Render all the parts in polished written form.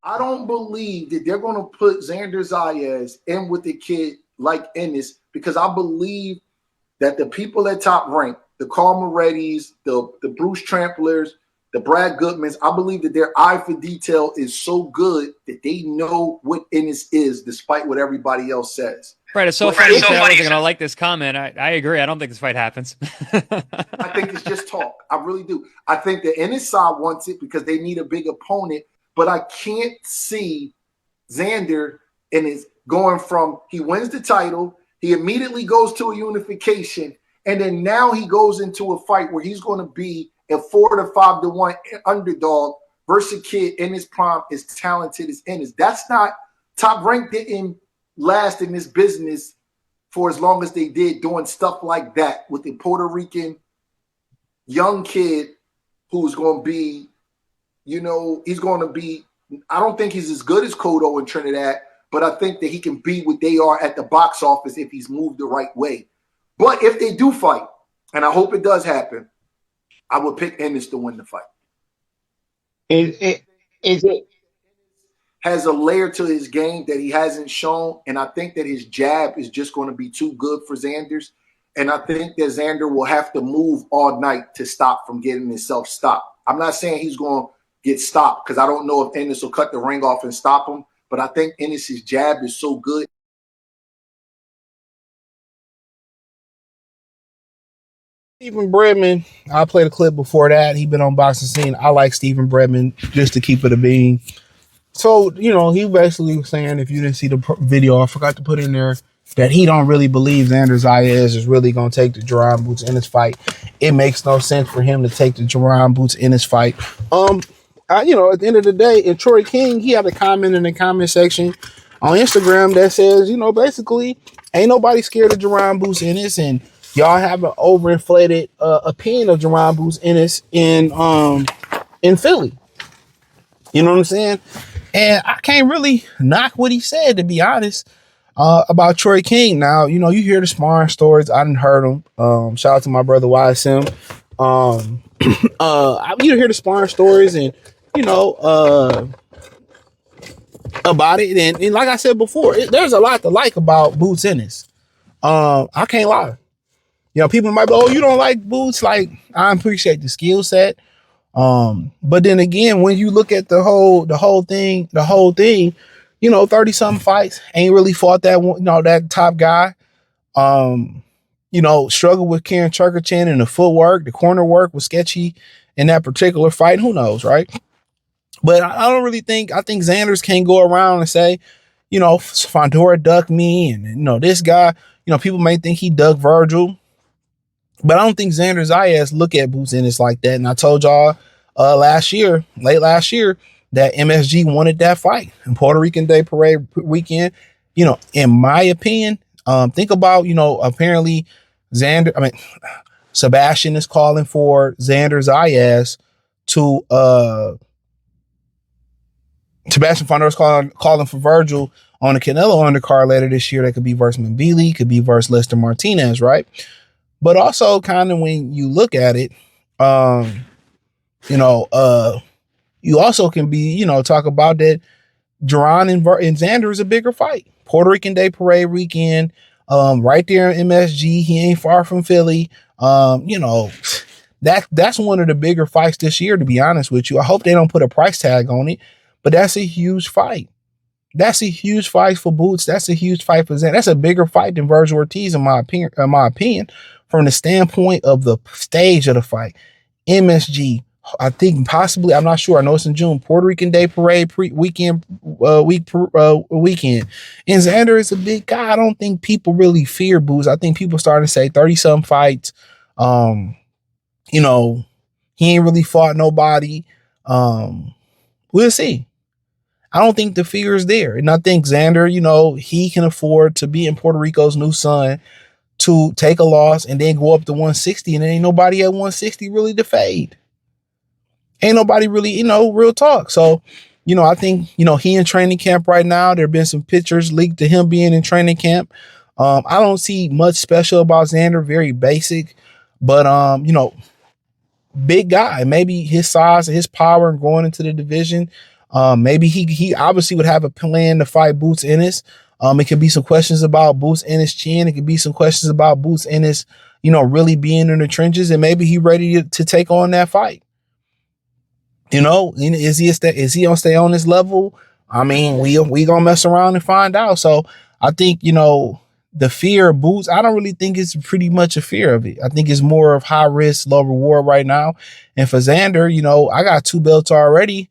I don't believe that they're going to put Xander Zayas in with a kid like Ennis, because I believe that the people at Top Rank, the Carl Morettis, the Bruce Tramplers, the Brad Goodmans, I believe that their eye for detail is so good that they know what Ennis is, despite what everybody else says. Right, it's so funny you said I wasn't going to like this comment. I agree. I don't think this fight happens. I think it's just talk. I really do. I think the Ennis side wants it because they need a big opponent, but I can't see Xander and is going from, he wins the title, he immediately goes to a unification, and then now he goes into a fight where he's going to be a 4 to 5 to 1 underdog versus a kid in his prime as talented as Ennis. That's not, Top Rank didn't last in this business for as long as they did doing stuff like that with the Puerto Rican young kid who's going to be, you know, he's going to be, I don't think he's as good as Cotto in Trinidad, but I think that he can be what they are at the box office if he's moved the right way. But if they do fight, and I hope it does happen, I would pick Ennis to win the fight. Is it has a layer to his game that he hasn't shown, and I think that his jab is just going to be too good for Xander's, and I think that Xander will have to move all night to stop from getting himself stopped. I'm not saying he's going to get stopped because I don't know if Ennis will cut the ring off and stop him, but I think Ennis's jab is so good. Stephen Breadman, I played a clip before that. He been on Boxing Scene. I like Stephen Breadman just to keep it a bean. So, you know, he basically was saying, if you didn't see the video, I forgot to put in there, that he don't really believe Xander Zayas is really going to take the Jaron Boots in his fight. It makes no sense for him to take the Jaron Boots in his fight. You know, at the end of the day, and Troy King, he had a comment in the comment section on Instagram that says, you know, basically, ain't nobody scared of Jaron Boots Ennis, and y'all have an overinflated opinion of Jaron Boots Ennis in Philly. You know what I'm saying? And I can't really knock what he said, to be honest, about Troy King. Now, you know, you hear the sparring stories. I didn't heard them. Shout out to my brother YSM. You hear the sparring stories and, you know, about it. And like I said before, there's a lot to like about Boots Ennis. I can't lie. You know, people might be, oh, you don't like Boots. Like, I appreciate the skill set. But then again, when you look at the whole thing, you know, 30 something fights, ain't really fought that one, you know, that top guy. You know, struggled with Karen Churkachin and the footwork, the corner work was sketchy in that particular fight. Who knows, right? But I don't really think, I think Xander's can't go around and say, you know, Fondora ducked me, and, you know, this guy, you know, people may think he ducked Virgil. But I don't think Xander Zayas look at Boots Ennis like that. And I told y'all late last year, that MSG wanted that fight in Puerto Rican Day Parade weekend. You know, in my opinion, think about, you know, apparently Sebastian is calling for Xander Zayas to Sebastian Fondora's calling for Virgil on the Canelo undercard later this year. That could be versus Mbili, could be versus Lester Martinez, right? But also, kind of when you look at it, you know, you also can be, you know, talk about that Jaron and Xander is a bigger fight. Puerto Rican Day Parade weekend, right there in MSG. He ain't far from Philly. You know, that's one of the bigger fights this year, to be honest with you. I hope they don't put a price tag on it, but that's a huge fight. That's a huge fight for Boots. That's a huge fight for Xander. That's a bigger fight than Virgil Ortiz, in my opinion, from the standpoint of the stage of the fight. MSG, I think possibly, I'm not sure. I know it's in June. Puerto Rican Day Parade weekend. And Xander is a big guy. I don't think people really fear Boots. I think people starting to say 30-some fights. You know, he ain't really fought nobody. We'll see. I don't think the fear is there. And I think Xander, you know, he can afford to be in Puerto Rico's new sun, to take a loss and then go up to 160, and there ain't nobody at 160 really to fade. Ain't nobody really, you know, real talk. So, you know, I think, you know, he in training camp right now. There have been some pictures leaked to him being in training camp. I don't see much special about Xander, very basic, but big guy. Maybe his size and his power and going into the division. Maybe he obviously would have a plan to fight Boots Ennis. It could be some questions about Boots Ennis' chin. It could be some questions about Boots Ennis, really being in the trenches, and maybe he ready to take on that fight. Is he gonna stay on this level? I mean, we gonna mess around and find out. So I think the fear of Boots, I don't really think it's pretty much a fear of it. I think it's more of high risk, low reward right now. And for Xander, I got 2 belts already.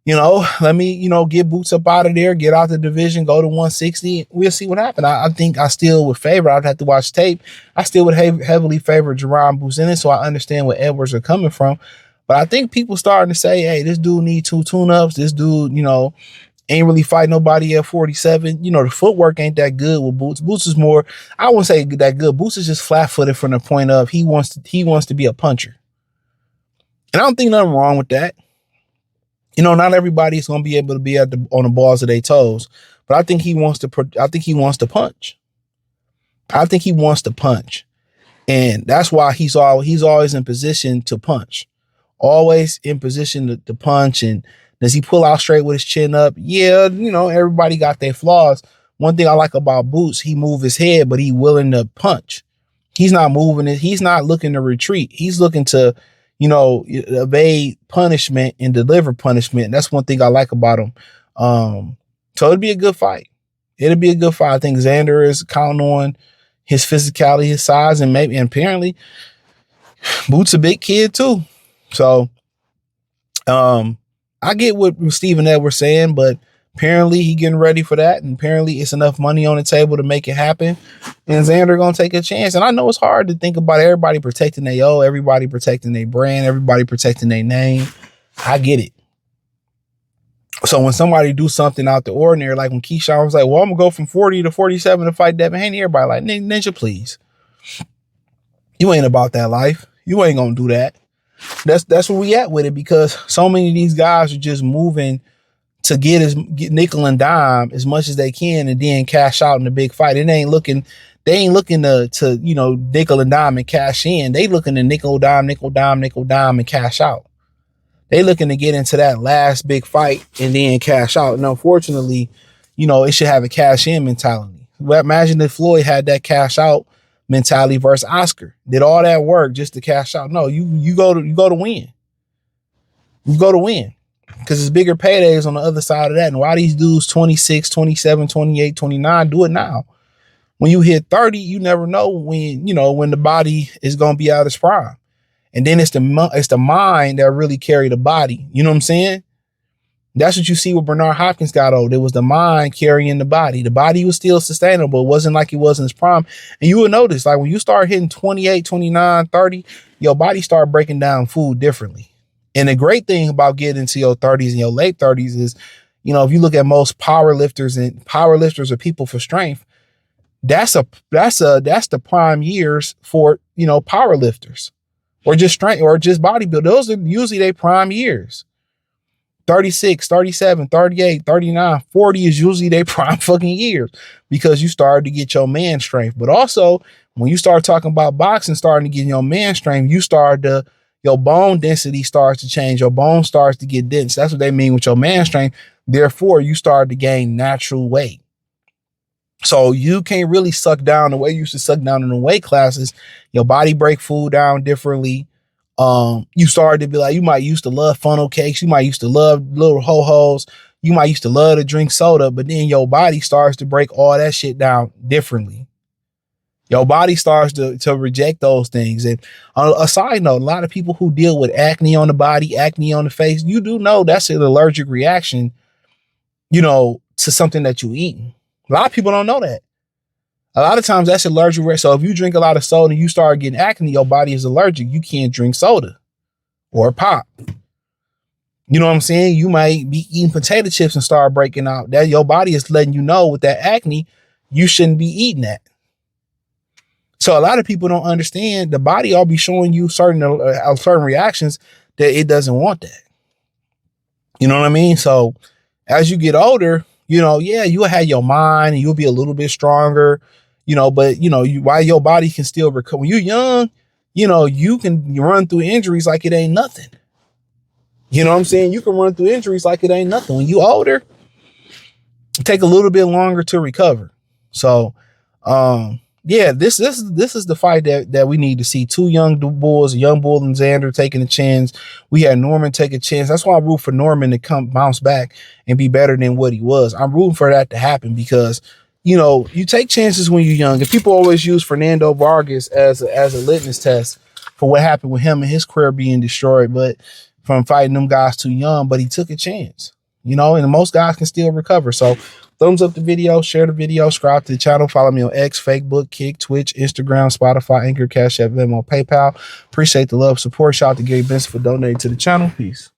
Let me, get Boots up out of there, get out the division, go to 160. We'll see what happens. I think I still would favor, I'd have to watch tape. I still would heavily favor Jaron Boots in it, so I understand where Edwards are coming from. But I think people starting to say, hey, this dude need 2 tune-ups. This dude, ain't really fight nobody at 47. The footwork ain't that good with Boots. Boots is more, I wouldn't say that good. Boots is just flat-footed from the point of he wants to be a puncher. And I don't think nothing wrong with that. Not everybody is going to be able to be on the balls of their toes, but I think he wants to punch. I think he wants to punch. And that's why he's always in position to punch. Always in position to punch. And does he pull out straight with his chin up? Yeah, everybody got their flaws. One thing I like about Boots, he move his head, but he willing to punch. He's not moving it. He's not looking to retreat. He's looking to, evade punishment and deliver punishment. That's one thing I like about him. So it'd be a good fight. It'll be a good fight. I think Xander is counting on his physicality, his size, and apparently Boots a big kid too. So, I get what Stephen Edwards saying, but apparently he getting ready for that, and apparently it's enough money on the table to make it happen. And Xander gonna take a chance. And I know it's hard to think about everybody protecting their everybody protecting their brand, everybody protecting their name. I get it. So when somebody do something out the ordinary, like when Keyshawn was like, well, I'm gonna go from 40 to 47 to fight Devin Haney, everybody like, Ninja, please. You ain't about that life. You ain't gonna do that. That's where we at with it, because so many of these guys are just moving to get nickel and dime as much as they can and then cash out in the big fight. They ain't looking to nickel and dime and cash in. They looking to nickel, dime, and cash out. They looking to get into that last big fight and then cash out. And unfortunately, it should have a cash in mentality. Well, imagine if Floyd had that cash out mentality versus Oscar. Did all that work just to cash out? No, you go to win. You go to win. Because it's bigger paydays on the other side of that. And why these dudes 26, 27, 28, 29, do it now. When you hit 30, you never know when the body is going to be out of its prime. And then it's the mind that really carry the body. You know what I'm saying? That's what you see with Bernard Hopkins got old. It was the mind carrying the body. The body was still sustainable. It wasn't like it was in its prime. And you will notice, like when you start hitting 28, 29, 30, your body start breaking down food differently. And the great thing about getting into your 30s and your late 30s is, if you look at most power lifters or people for strength, that's the prime years for, power lifters or just strength or just bodybuilding. Those are usually their prime years. 36, 37, 38, 39, 40 is usually their prime fucking years, because you started to get your man strength. But also when you start talking about boxing, starting to get your man strength, your bone density starts to change. Your bone starts to get dense. That's what they mean with your man strength. Therefore, you start to gain natural weight. So you can't really suck down the way you used to suck down in the weight classes. Your body break food down differently. You started to be like, you might used to love funnel cakes. You might used to love little ho-hos. You might used to love to drink soda, but then your body starts to break all that shit down differently. Your body starts to reject those things. And on a side note, a lot of people who deal with acne on the body, acne on the face, you do know that's an allergic reaction, to something that you eat. A lot of people don't know that. A lot of times that's allergic reaction. So if you drink a lot of soda and you start getting acne, your body is allergic. You can't drink soda or pop. You know what I'm saying? You might be eating potato chips and start breaking out. That your body is letting you know with that acne, you shouldn't be eating that. So a lot of people don't understand the body all be showing you certain reactions that it doesn't want that. You know what I mean? So as you get older, you'll have your mind and you'll be a little bit stronger. but while your body can still recover, when you're young, you can run through injuries like it ain't nothing. You know what I'm saying? You can run through injuries like it ain't nothing. When you older, it take a little bit longer to recover. So, yeah, this is the fight that we need to see. Two young bulls, a young bull and Xander taking a chance. We had Norman take a chance. That's why I root for Norman to come bounce back and be better than what he was. I'm rooting for that to happen because, you take chances when you're young. And people always use Fernando Vargas as a litmus test for what happened with him and his career being destroyed, but from fighting them guys too young, but he took a chance, and most guys can still recover. So thumbs up the video, share the video, subscribe to the channel, follow me on X, Facebook, Kick, Twitch, Instagram, Spotify, Anchor, Cash App, Venmo, PayPal. Appreciate the love, support. Shout out to Gary Benson for donating to the channel. Peace.